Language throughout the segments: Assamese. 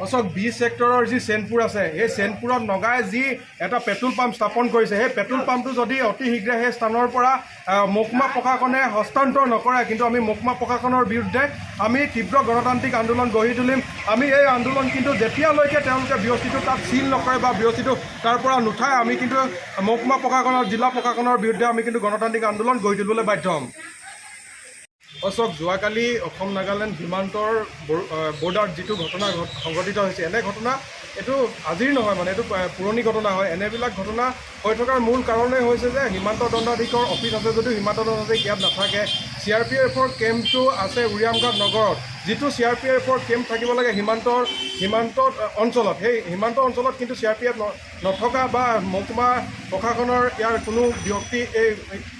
অচক বি সেক্টৰৰ যি চেনপুৰ আছে সেই চেনপুৰত নগাই যি এটা পেট্ৰল পাম্প স্থাপন কৰিছে সেই পেট্ৰল পাম্পটো যদি অতি শীঘ্ৰে সেই স্থানৰ পৰা মহকুমা প্ৰশাসনে হস্তান্তৰ নকৰে কিন্তু আমি মহকুমা প্ৰশাসনৰ বিৰুদ্ধে আমি তীব্ৰ গণতান্ত্ৰিক আন্দোলন গঢ়ি তুলিম। আমি এই আন্দোলন কিন্তু যেতিয়ালৈকে তেওঁলোকে ব্যক্তিটো তাত চিল নকৰে বা ব্যক্তিটো তাৰ পৰা নুঠায় আমি কিন্তু মহকুমা প্ৰশাসনৰ জিলা প্ৰশাসনৰ বিৰুদ্ধে আমি কিন্তু গণতান্ত্ৰিক আন্দোলন গঢ়ি তুলিবলৈ বাধ্য হ'ম। অচক যোৱাকালি অসম নাগালেণ্ড সীমান্তৰ বৰ্ডাৰত যিটো ঘটনা সংঘটিত হৈছে এনে ঘটনা এইটো আজিৰ নহয় মানে এইটো পুৰণি ঘটনা হয়। এনেবিলাক ঘটনা হৈ থকাৰ মূল কাৰণেই হৈছে যে সীমান্ত দণ্ডাধীশৰ অফিচ আছে যদিও সীমান্ত দণ্ডাধীশ ইয়াত নাথাকে। CRPFৰ কেম্পটো আছে উৰিয়ামঘাট নগৰত, যিটো CRPFৰ কেম্প থাকিব লাগে সীমান্ত অঞ্চলত। সেই সীমান্ত অঞ্চলত কিন্তু CRPF নথকা বা মহকুমা প্ৰশাসনৰ ইয়াৰ কোনো ব্যক্তি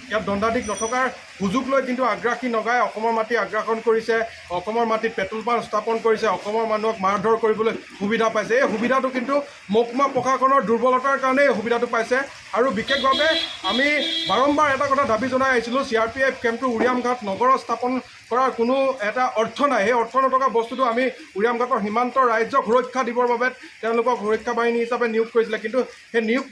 ইয়াত দণ্ডাধীশ নথকাৰ সুযোগ লৈ কিন্তু আগ্ৰাসী নগাই অসমৰ মাটি আগ্ৰাসন কৰিছে, অসমৰ মাটিত পেট্ৰল পাম্প স্থাপন কৰিছে, অসমৰ মানুহক মাৰধৰ কৰিবলৈ সুবিধা পাইছে। এই সুবিধাটো কিন্তু মহকুমা প্ৰশাসনৰ দুৰ্বলতাৰ কাৰণেই এই সুবিধাটো পাইছে। আৰু বিশেষভাৱে আমি বাৰম্বাৰ এটা কথা দাবী জনাই আহিছিলোঁ, CRPF কেম্পটো উৰিয়ামঘাট নগৰত স্থাপন কৰাৰ কোনো এটা অৰ্থ নাই। সেই অৰ্থ নথকা বস্তুটো আমি উৰিয়ামঘাটৰ সীমান্তৰ ৰাজ্যক সুৰক্ষা দিবৰ বাবে তেওঁলোকক সুৰক্ষা বাহিনী হিচাপে নিয়োগ কৰিছিলে, কিন্তু সেই নিয়োগ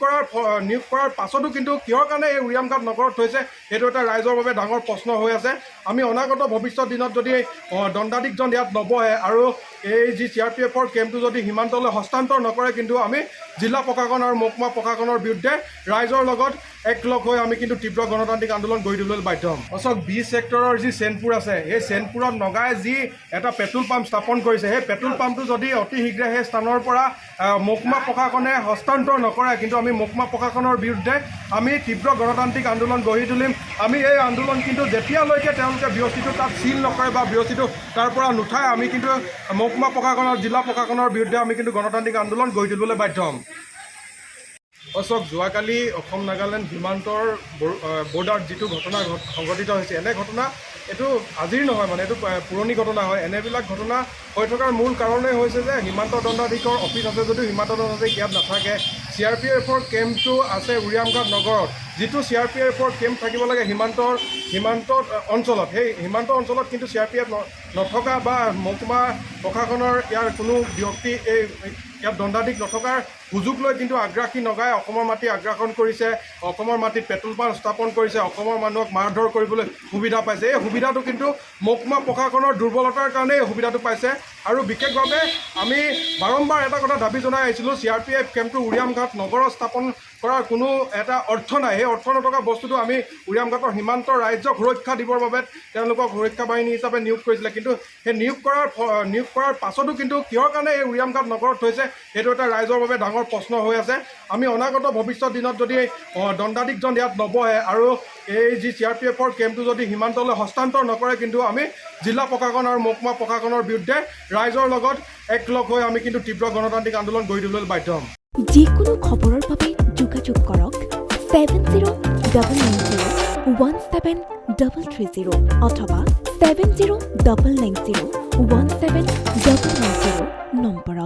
কৰাৰ পাছতো কিন্তু কিহৰ কাৰণে এই উৰিয়ামঘাট নগৰত থৈছে সেইটো এটা ৰাইজৰ বাবে ডাঙৰ প্ৰশ্ন হৈ আছে। আমি অনাগত ভৱিষ্যত দিনত যদি দণ্ডাধীশজন ইয়াত নবহে আৰু এই যি CRPFৰ কেম্পটো যদি সীমান্তলৈ হস্তান্তৰ নকৰে কিন্তু আমি জিলা প্ৰশাসন আৰু মহকুমা প্ৰশাসনৰ বিৰুদ্ধে ৰাইজৰ লগত একলগ হৈ আমি কিন্তু তীব্ৰ গণতান্ত্ৰিক আন্দোলন গঢ়ি তুলিবলৈ বাধ্য হ'ম। অচক বি সেক্টৰৰ যি চেনপুৰ আছে সেই চেনপুৰত নগাই যি এটা পেট্ৰল পাম্প স্থাপন কৰিছে সেই পেট্ৰল পাম্পটো যদি অতি শীঘ্ৰে সেই স্থানৰ পৰা মহকুমা প্ৰশাসনে হস্তান্তৰ নকৰে কিন্তু আমি মহকুমা প্ৰশাসনৰ বিৰুদ্ধে আমি তীব্ৰ গণতান্ত্ৰিক আন্দোলন গঢ়ি তুলিম। আমি এই আন্দোলন কিন্তু যেতিয়ালৈকে তেওঁলোকে ব্যক্তিটো তাত চিল নকৰে বা ব্যক্তিটো তাৰ পৰা নুঠায় আমি কিন্তু মহকুমা প্ৰশাসনৰ জিলা প্ৰশাসনৰ বিৰুদ্ধে আমি কিন্তু গণতান্ত্ৰিক আন্দোলন গঢ়ি তুলিবলৈ বাধ্য হ'ম। অচক যোৱাকালি অসম নাগালেণ্ড সীমান্তৰ বৰ্ডাৰত যিটো ঘটনা সংঘটিত হৈছে এনে ঘটনা এইটো আজিৰ নহয় মানে এইটো পুৰণি ঘটনা হয়। এনেবিলাক ঘটনা হৈ থকাৰ মূল কাৰণেই হৈছে যে সীমান্ত দণ্ডাধীশৰ অফিচ আছে যদিও সীমান্ত দণ্ডাধীশ ইয়াত নাথাকে। CRPFৰ কেম্পটো আছে উৰিয়ামঘাট নগৰত, যিটো CRPFৰ কেম্প থাকিব লাগে সীমান্ত অঞ্চলত। সেই সীমান্ত অঞ্চলত কিন্তু CRPF নথকা বা মহকুমা প্ৰশাসনৰ ইয়াৰ কোনো ব্যক্তি ইয়াত দণ্ডাধীশ নথকাৰ সুযোগ লৈ কিন্তু আগ্ৰাসী নগাই অসমৰ মাটি আগ্ৰাসন কৰিছে, অসমৰ মাটিত পেট্ৰল পাম্প স্থাপন কৰিছে, অসমৰ মানুহক মাৰধৰ কৰিবলৈ সুবিধা পাইছে। এই সুবিধাটো কিন্তু মহকুমা প্ৰশাসনৰ দুৰ্বলতাৰ কাৰণেই এই সুবিধাটো পাইছে। আৰু বিশেষভাৱে আমি বাৰম্বাৰ এটা কথা দাবী জনাই আহিছিলোঁ, CRPF কেম্পটো উৰিয়ামঘাট নগৰত স্থাপন কৰাৰ কোনো এটা অৰ্থ নাই। সেই অৰ্থ নথকা বস্তুটো আমি উৰিয়ামঘাটৰ সীমান্তৰ ৰাজ্যক সুৰক্ষা দিবৰ বাবে তেওঁলোকক সুৰক্ষা বাহিনী হিচাপে নিয়োগ কৰিছিলে, কিন্তু সেই নিয়োগ কৰাৰ পাছতো কিন্তু কিহৰ কাৰণে এই উৰিয়ামঘাট নগৰত থৈছে সেইটো এটা ৰাইজৰ বাবে ডাঙৰ প্ৰশ্ন হৈ আছে। আমি অনাগত ভৱিষ্যত দিনত যদি দণ্ডাধীশজন ইয়াত নবহে আৰু এই যি CRPFৰ কেম্পটো যদি সীমান্তলৈ হস্তান্তৰ নকৰে কিন্তু আমি জিলা প্ৰশাসন আৰু মহকুমা প্ৰশাসনৰ বিৰুদ্ধে ৰাইজৰ লগত একলগ হৈ আমি কিন্তু তীব্ৰ গণতান্ত্ৰিক আন্দোলন গঢ়ি তুলিবলৈ বাধ্য হ'ম। যিকোনো খবৰৰ বাবে যোগাযোগ কৰক 7090173330 অথবা 70901790 নম্বৰত।